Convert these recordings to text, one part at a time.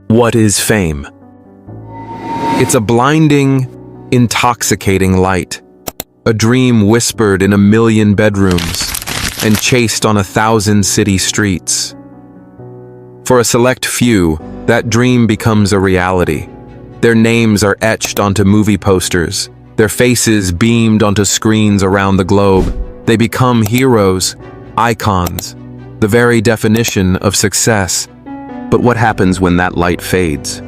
What is fame? It's a blinding, intoxicating light, a dream whispered in 1,000,000 bedrooms and chased on 1,000 city streets. For a select few, that dream becomes a reality. Their names are etched onto movie posters, their faces beamed onto screens around the globe. They become heroes, icons, the very definition of success. But what happens when that light fades?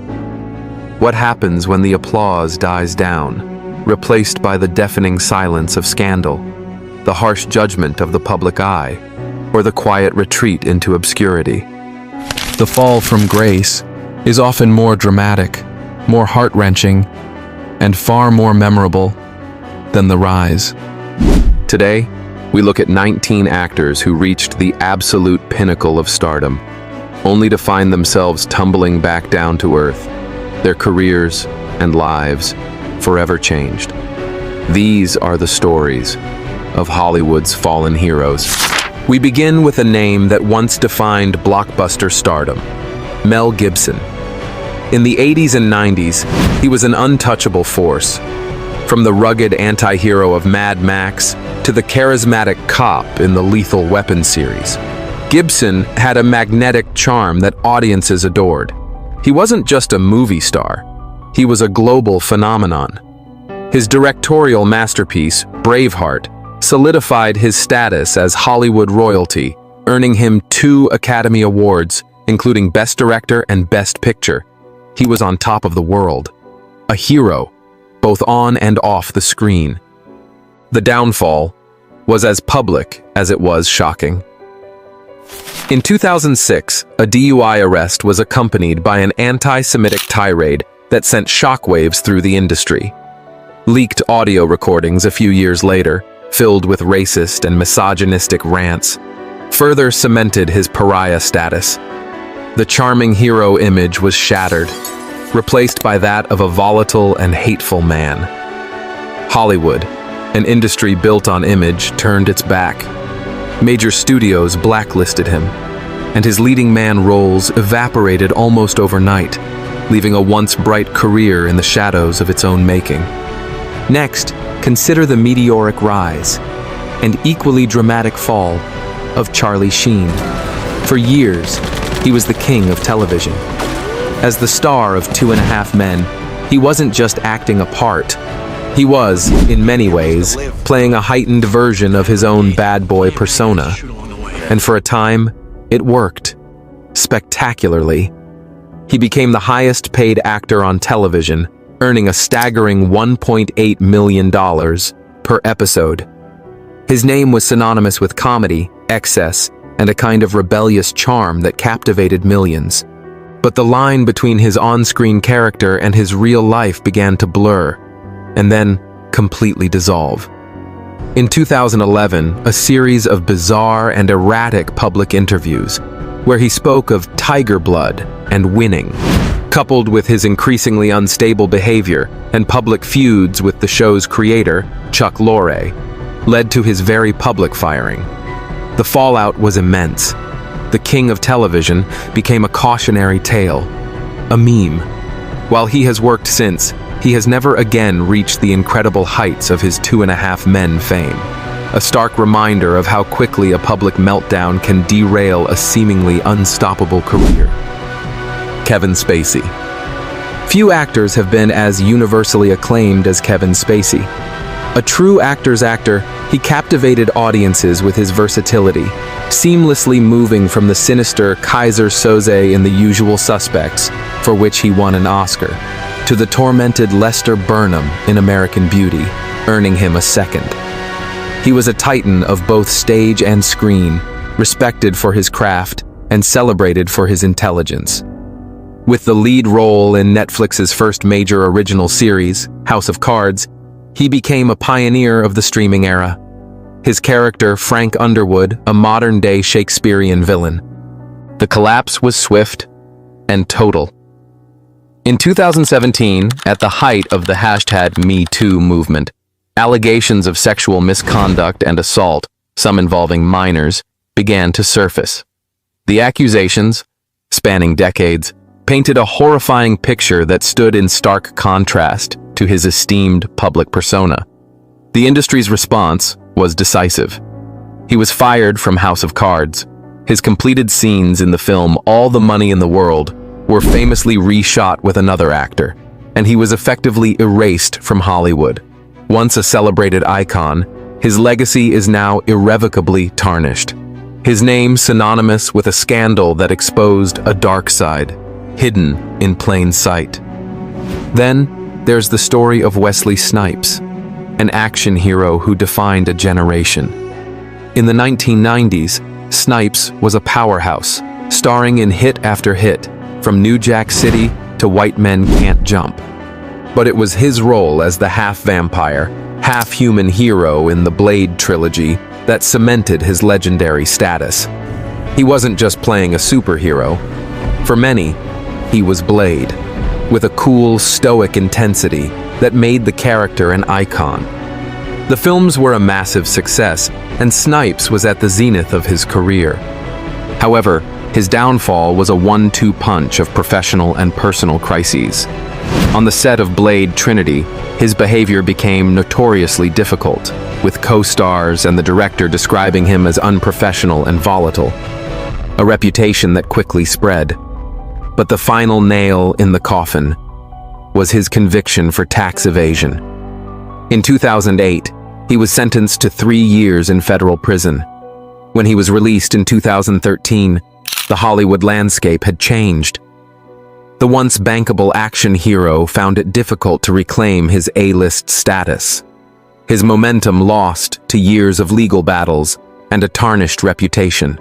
What happens when the applause dies down, replaced by the deafening silence of scandal, the harsh judgment of the public eye, or the quiet retreat into obscurity? The fall from grace is often more dramatic, more heart-wrenching, and far more memorable than the rise. Today, we look at 19 actors who reached the absolute pinnacle of stardom, only to find themselves tumbling back down to earth, their careers and lives forever changed. These are the stories of Hollywood's fallen heroes. We begin with a name that once defined blockbuster stardom: Mel Gibson. In the 80s and 90s, he was an untouchable force. From the rugged anti-hero of Mad Max to the charismatic cop in the Lethal Weapon series, Gibson had a magnetic charm that audiences adored. He wasn't just a movie star, he was a global phenomenon. His directorial masterpiece, Braveheart, solidified his status as Hollywood royalty, earning him 2 Academy Awards, including Best Director and Best Picture. He was on top of the world, a hero, both on and off the screen. The downfall was as public as it was shocking. In 2006, a DUI arrest was accompanied by an anti-Semitic tirade that sent shockwaves through the industry. Leaked audio recordings a few years later, filled with racist and misogynistic rants, further cemented his pariah status. The charming hero image was shattered, replaced by that of a volatile and hateful man. Hollywood, an industry built on image, turned its back. Major studios blacklisted him, and his leading man roles evaporated almost overnight, leaving a once bright career in the shadows of its own making. Next, consider the meteoric rise and equally dramatic fall of Charlie Sheen. For years, he was the king of television. As the star of 2.5 Men, he wasn't just acting a part. He was, in many ways, playing a heightened version of his own bad boy persona. And for a time, it worked. Spectacularly. He became the highest paid actor on television, earning a staggering $1.8 million per episode. His name was synonymous with comedy, excess, and a kind of rebellious charm that captivated millions. But the line between his on-screen character and his real life began to blur, and then completely dissolve. In 2011, a series of bizarre and erratic public interviews, where he spoke of tiger blood and winning, coupled with his increasingly unstable behavior and public feuds with the show's creator, Chuck Lorre, led to his very public firing. The fallout was immense. The king of television became a cautionary tale, a meme. While he has worked since, he has never again reached the incredible heights of his 2.5 Men fame, a stark reminder of how quickly a public meltdown can derail a seemingly unstoppable career. Kevin Spacey. Few actors have been as universally acclaimed as Kevin Spacey. A true actor's actor, he captivated audiences with his versatility, seamlessly moving from the sinister Kaiser Soze in The Usual Suspects, for which he won an Oscar, to the tormented Lester Burnham in American Beauty, earning him a second. He was a titan of both stage and screen, respected for his craft and celebrated for his intelligence. With the lead role in Netflix's first major original series, House of Cards, he became a pioneer of the streaming era. His character, Frank Underwood, a modern-day Shakespearean villain. The collapse was swift and total. In 2017, at the height of the #MeToo movement, allegations of sexual misconduct and assault, some involving minors, began to surface. The accusations, spanning decades, painted a horrifying picture that stood in stark contrast to his esteemed public persona. The industry's response was decisive. He was fired from House of Cards. His completed scenes in the film All the Money in the World were famously reshot with another actor, and he was effectively erased from Hollywood. Once a celebrated icon, his legacy is now irrevocably tarnished. His name synonymous with a scandal that exposed a dark side, hidden in plain sight. Then, there's the story of Wesley Snipes, an action hero who defined a generation. In the 1990s, Snipes was a powerhouse, starring in hit after hit, from New Jack City to White Men Can't Jump. But it was his role as the half-vampire, half-human hero in the Blade trilogy that cemented his legendary status. He wasn't just playing a superhero. For many, he was Blade, with a cool, stoic intensity that made the character an icon. The films were a massive success, and Snipes was at the zenith of his career. However, his downfall was a one-two punch of professional and personal crises. On the set of Blade Trinity, his behavior became notoriously difficult, with co-stars and the director describing him as unprofessional and volatile, a reputation that quickly spread. But the final nail in the coffin was his conviction for tax evasion. In 2008, he was sentenced to 3 years in federal prison. When he was released in 2013, the Hollywood landscape had changed. The once bankable action hero found it difficult to reclaim his A-list status. His momentum lost to years of legal battles and a tarnished reputation.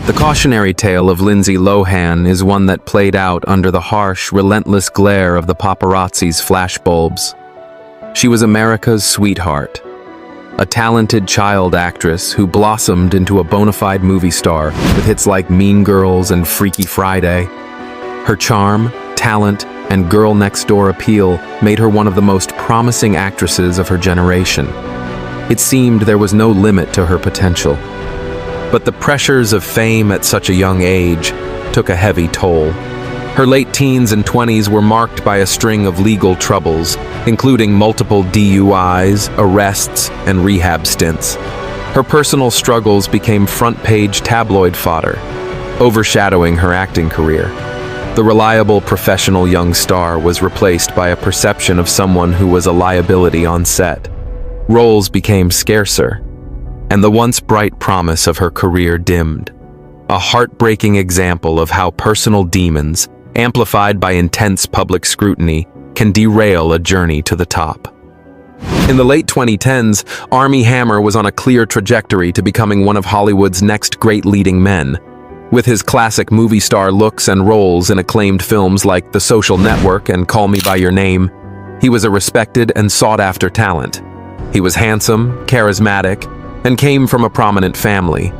The cautionary tale of Lindsay Lohan is one that played out under the harsh, relentless glare of the paparazzi's flashbulbs. She was America's sweetheart, a talented child actress who blossomed into a bona fide movie star with hits like Mean Girls and Freaky Friday. Her charm, talent, and girl next door appeal made her one of the most promising actresses of her generation. It seemed there was no limit to her potential. But the pressures of fame at such a young age took a heavy toll. Her late teens and 20s were marked by a string of legal troubles, including multiple DUIs, arrests, and rehab stints. Her personal struggles became front-page tabloid fodder, overshadowing her acting career. The reliable professional young star was replaced by a perception of someone who was a liability on set. Roles became scarcer, and the once bright promise of her career dimmed. A heartbreaking example of how personal demons, amplified by intense public scrutiny, can derail a journey to the top. In the late 2010s, Armie Hammer was on a clear trajectory to becoming one of Hollywood's next great leading men. With his classic movie star looks and roles in acclaimed films like The Social Network and Call Me by Your Name, he was a respected and sought-after talent. He was handsome, charismatic, and came from a prominent family.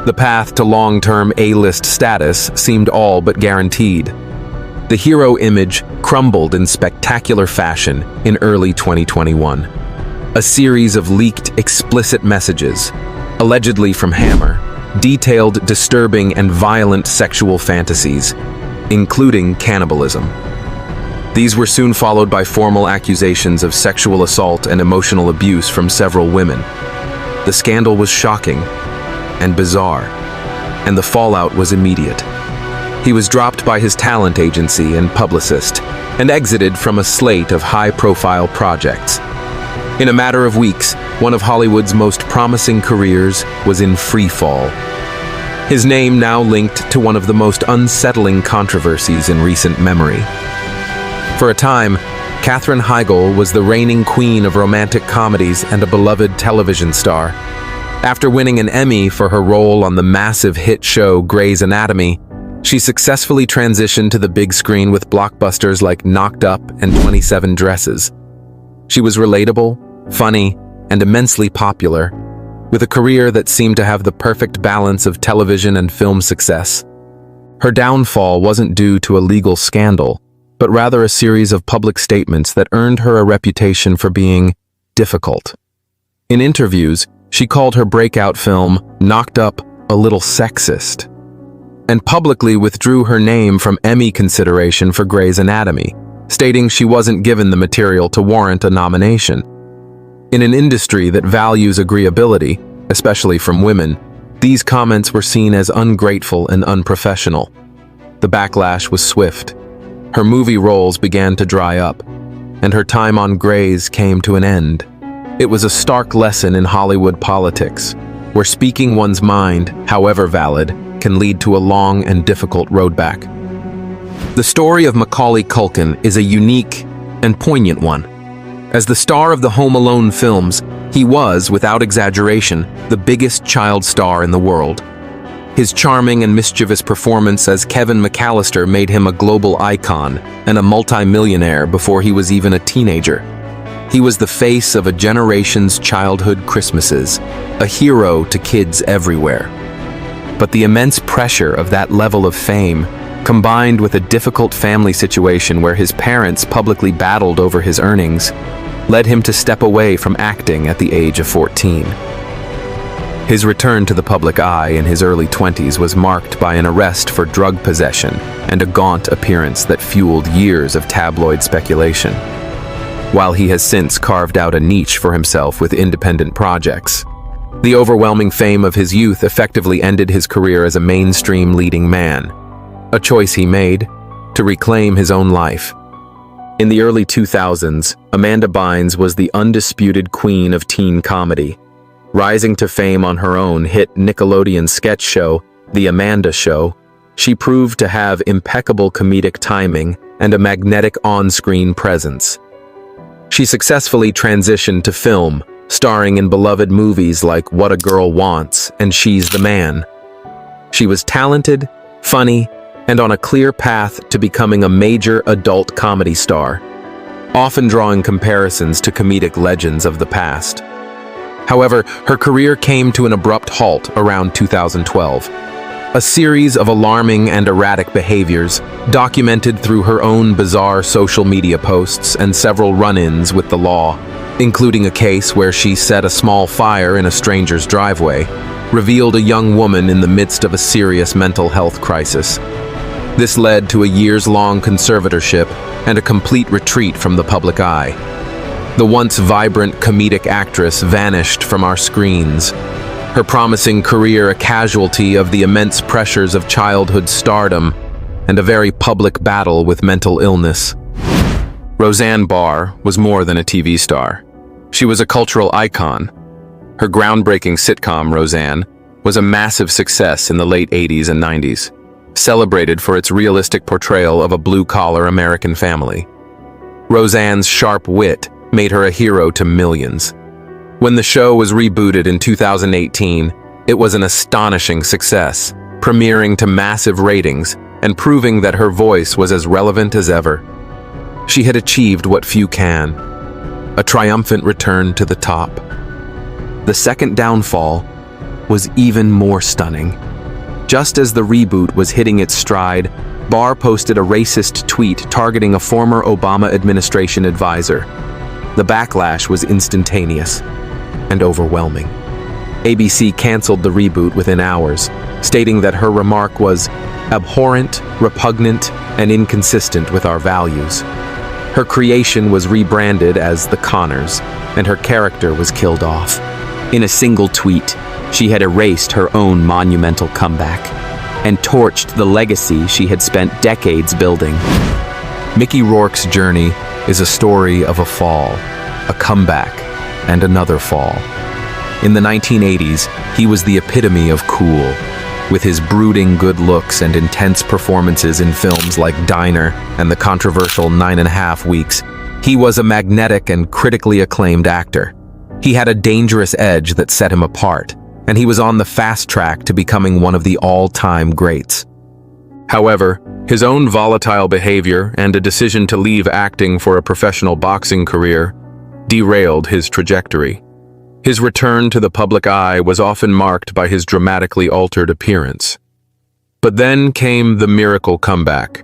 The path to long-term A-list status seemed all but guaranteed. The hero image crumbled in spectacular fashion in early 2021. A series of leaked, explicit messages, allegedly from Hammer, detailed disturbing and violent sexual fantasies, including cannibalism. These were soon followed by formal accusations of sexual assault and emotional abuse from several women. The scandal was shocking and bizarre, and the fallout was immediate. He was dropped by his talent agency and publicist, and exited from a slate of high-profile projects. In a matter of weeks, one of Hollywood's most promising careers was in free fall. His name now linked to one of the most unsettling controversies in recent memory. For a time, Katherine Heigl was the reigning queen of romantic comedies and a beloved television star. After winning an Emmy for her role on the massive hit show Grey's Anatomy, she successfully transitioned to the big screen with blockbusters like Knocked Up and 27 Dresses. She was relatable, funny, and immensely popular, with a career that seemed to have the perfect balance of television and film success. Her downfall wasn't due to a legal scandal, but rather a series of public statements that earned her a reputation for being difficult. In interviews, she called her breakout film, Knocked Up, a little sexist. and publicly withdrew her name from Emmy consideration for Grey's Anatomy, stating she wasn't given the material to warrant a nomination. In an industry that values agreeability, especially from women, these comments were seen as ungrateful and unprofessional. The backlash was swift. Her movie roles began to dry up, and her time on Grey's came to an end. It was a stark lesson in Hollywood politics, where speaking one's mind, however valid, can lead to a long and difficult road back. The story of Macaulay Culkin is a unique and poignant one. As the star of the Home Alone films, he was, without exaggeration, the biggest child star in the world. His charming and mischievous performance as Kevin McAllister made him a global icon and a multi-millionaire before he was even a teenager. He was the face of a generation's childhood Christmases, a hero to kids everywhere. But the immense pressure of that level of fame, combined with a difficult family situation where his parents publicly battled over his earnings, led him to step away from acting at the age of 14. His return to the public eye in his early 20s was marked by an arrest for drug possession and a gaunt appearance that fueled years of tabloid speculation. While he has since carved out a niche for himself with independent projects, the overwhelming fame of his youth effectively ended his career as a mainstream leading man, a choice he made to reclaim his own life. In the early 2000s, Amanda Bynes was the undisputed queen of teen comedy. Rising to fame on her own hit Nickelodeon sketch show, The Amanda Show, she proved to have impeccable comedic timing and a magnetic on-screen presence. She successfully transitioned to film, starring in beloved movies like What a Girl Wants and She's the Man. She was talented, funny, and on a clear path to becoming a major adult comedy star, often drawing comparisons to comedic legends of the past. However, her career came to an abrupt halt around 2012. A series of alarming and erratic behaviors, documented through her own bizarre social media posts and several run-ins with the law, including a case where she set a small fire in a stranger's driveway, revealed a young woman in the midst of a serious mental health crisis. This led to a years-long conservatorship and a complete retreat from the public eye. The once vibrant comedic actress vanished from our screens, her promising career a casualty of the immense pressures of childhood stardom and a very public battle with mental illness. Roseanne Barr was more than a TV star. She was a cultural icon. Her groundbreaking sitcom, Roseanne, was a massive success in the late 80s and 90s, celebrated for its realistic portrayal of a blue-collar American family. Roseanne's sharp wit made her a hero to millions. When the show was rebooted in 2018, it was an astonishing success, premiering to massive ratings and proving that her voice was as relevant as ever. She had achieved what few can, a triumphant return to the top. The second downfall was even more stunning. Just as the reboot was hitting its stride, Barr posted a racist tweet targeting a former Obama administration advisor. The backlash was instantaneous and overwhelming. ABC canceled the reboot within hours, stating that her remark was abhorrent, repugnant, and inconsistent with our values. Her creation was rebranded as The Connors, and her character was killed off. In a single tweet, she had erased her own monumental comeback and torched the legacy she had spent decades building. Mickey Rourke's journey is a story of a fall, a comeback, and another fall. In the 1980s, he was the epitome of cool, with his brooding good looks and intense performances in films like Diner and the controversial 9½ Weeks. He was a magnetic and critically acclaimed actor. He had a dangerous edge that set him apart, and he was on the fast track to becoming one of the all-time greats. However, his own volatile behavior and a decision to leave acting for a professional boxing career derailed his trajectory. His return to the public eye was often marked by his dramatically altered appearance. But then came the miracle comeback.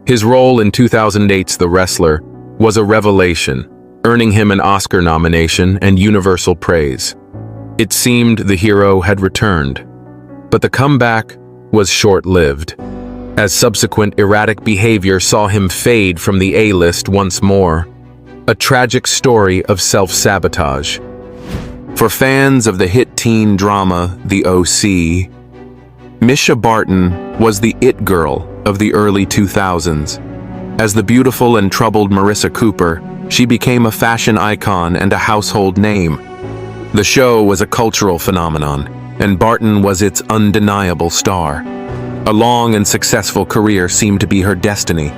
His role in 2008's The Wrestler was a revelation, earning him an Oscar nomination and universal praise. It seemed the hero had returned, but the comeback was short-lived, as subsequent erratic behavior saw him fade from the A-list once more. A tragic story of self-sabotage. For fans of the hit teen drama The O.C., Mischa Barton was the it girl of the early 2000s. As the beautiful and troubled Marissa Cooper, she became a fashion icon and a household name. The show was a cultural phenomenon, and Barton was its undeniable star. A long and successful career seemed to be her destiny.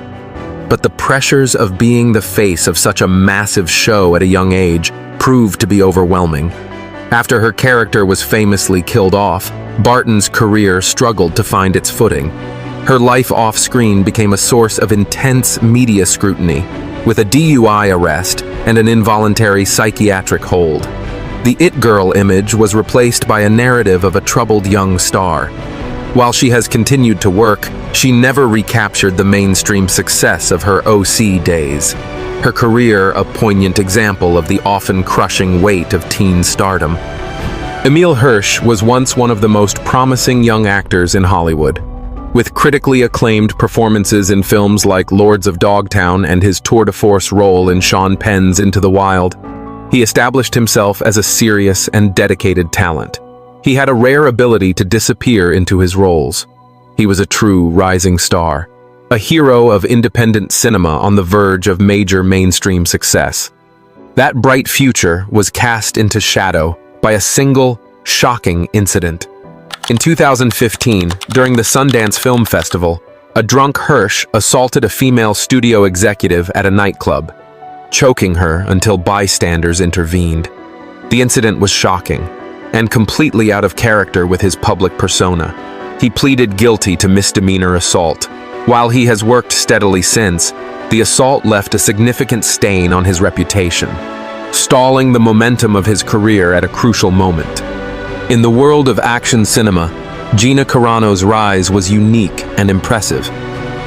But the pressures of being the face of such a massive show at a young age proved to be overwhelming. After her character was famously killed off, Barton's career struggled to find its footing. Her life off-screen became a source of intense media scrutiny, with a DUI arrest and an involuntary psychiatric hold. The it girl image was replaced by a narrative of a troubled young star. While she has continued to work, she never recaptured the mainstream success of her OC days. Her career a poignant example of the often crushing weight of teen stardom. Emile Hirsch was once one of the most promising young actors in Hollywood. With critically acclaimed performances in films like Lords of Dogtown and his tour de force role in Sean Penn's Into the Wild, he established himself as a serious and dedicated talent. He had a rare ability to disappear into his roles. He was a true rising star, a hero of independent cinema on the verge of major mainstream success. That bright future was cast into shadow by a single, shocking incident. In 2015, during the Sundance Film Festival, a drunk Hirsch assaulted a female studio executive at a nightclub, choking her until bystanders intervened. The incident was shocking and completely out of character with his public persona. He pleaded guilty to misdemeanor assault. While he has worked steadily since, the assault left a significant stain on his reputation, stalling the momentum of his career at a crucial moment. In the world of action cinema, Gina Carano's rise was unique and impressive.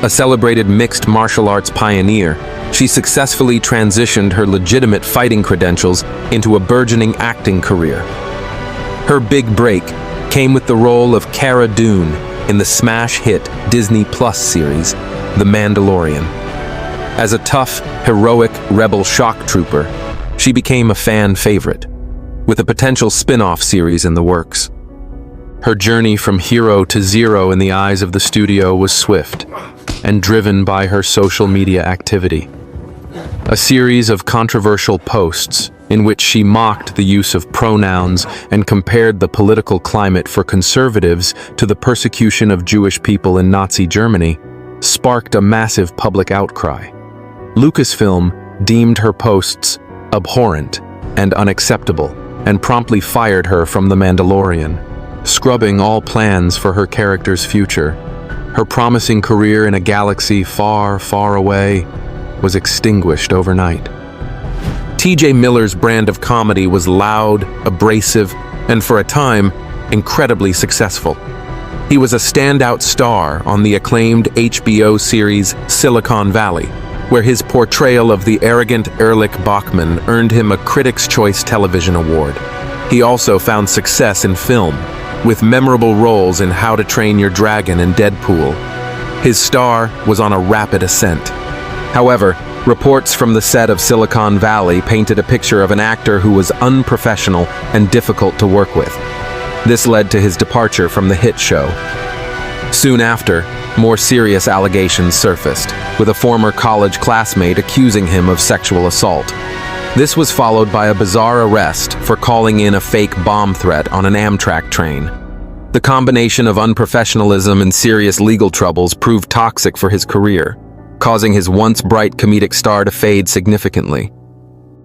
A celebrated mixed martial arts pioneer, she successfully transitioned her legitimate fighting credentials into a burgeoning acting career. Her big break came with the role of Cara Dune in the smash hit Disney Plus series, The Mandalorian. As a tough, heroic rebel shock trooper, she became a fan favorite, with a potential spin-off series in the works. Her journey from hero to zero in the eyes of the studio was swift and driven by her social media activity. A series of controversial posts in which she mocked the use of pronouns and compared the political climate for conservatives to the persecution of Jewish people in Nazi Germany sparked a massive public outcry. Lucasfilm deemed her posts abhorrent and unacceptable and promptly fired her from The Mandalorian, scrubbing all plans for her character's future. Her promising career in a galaxy far, far away was extinguished overnight. T.J. Miller's brand of comedy was loud, abrasive, and for a time, incredibly successful. He was a standout star on the acclaimed HBO series Silicon Valley, where his portrayal of the arrogant Erlich Bachman earned him a Critics' Choice Television Award. He also found success in film, with memorable roles in How to Train Your Dragon and Deadpool. His star was on a rapid ascent. However, reports from the set of Silicon Valley painted a picture of an actor who was unprofessional and difficult to work with. This led to his departure from the hit show. Soon after, more serious allegations surfaced, with a former college classmate accusing him of sexual assault. This was followed by a bizarre arrest for calling in a fake bomb threat on an Amtrak train. The combination of unprofessionalism and serious legal troubles proved toxic for his career, causing his once bright comedic star to fade significantly.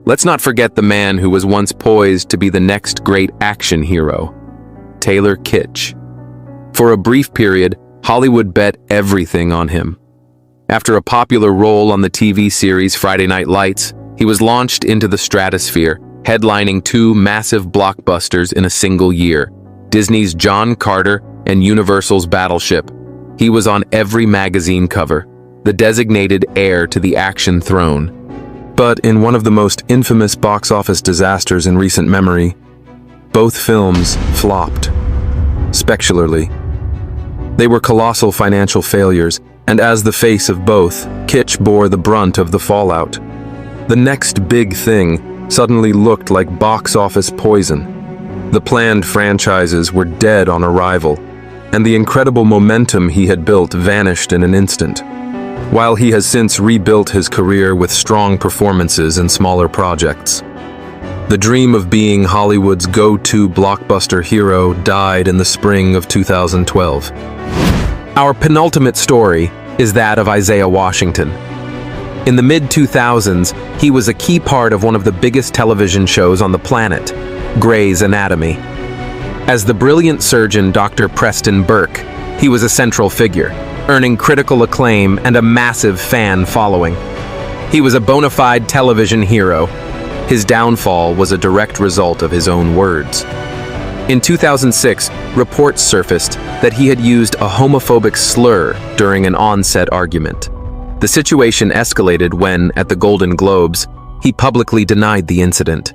Let's not forget the man who was once poised to be the next great action hero, Taylor Kitsch. For a brief period, Hollywood bet everything on him. After a popular role on the TV series Friday Night Lights, he was launched into the stratosphere, headlining two massive blockbusters in a single year, Disney's John Carter and Universal's Battleship. He was on every magazine cover, the designated heir to the action throne. But in one of the most infamous box office disasters in recent memory, both films flopped, spectacularly. They were colossal financial failures, and as the face of both, kitsch bore the brunt of the fallout. The next big thing suddenly looked like box office poison. The planned franchises were dead on arrival, and the incredible momentum he had built vanished in an instant. While he has since rebuilt his career with strong performances in smaller projects, the dream of being Hollywood's go-to blockbuster hero died in the spring of 2012. Our penultimate story is that of Isaiah Washington. In the mid-2000s, he was a key part of one of the biggest television shows on the planet, Grey's Anatomy. As the brilliant surgeon Dr. Preston Burke, he was a central figure, earning critical acclaim and a massive fan following. He was a bona fide television hero. His downfall was a direct result of his own words. In 2006, reports surfaced that he had used a homophobic slur during an on-set argument. The situation escalated when, at the Golden Globes, he publicly denied the incident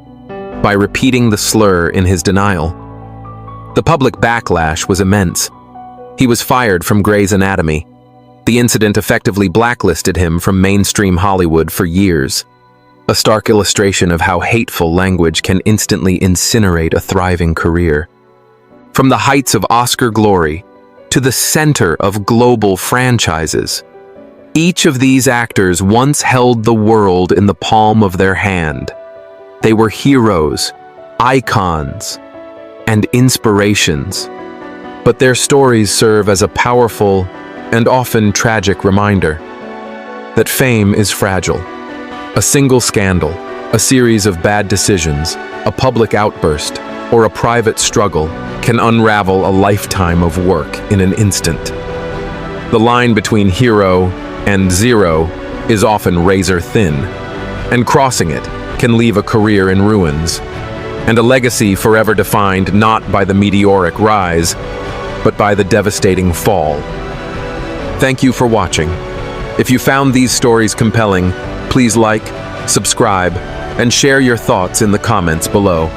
by repeating the slur in his denial. The public backlash was immense. He was fired from Grey's Anatomy. The incident effectively blacklisted him from mainstream Hollywood for years. A stark illustration of how hateful language can instantly incinerate a thriving career. From the heights of Oscar glory to the center of global franchises, each of these actors once held the world in the palm of their hand. They were heroes, icons, and inspirations. But their stories serve as a powerful and often tragic reminder that fame is fragile. A single scandal, a series of bad decisions, a public outburst, or a private struggle can unravel a lifetime of work in an instant. The line between hero and zero is often razor thin, and crossing it can leave a career in ruins, and a legacy forever defined not by the meteoric rise, but by the devastating fall. Thank you for watching. If you found these stories compelling, please like, subscribe, and share your thoughts in the comments below.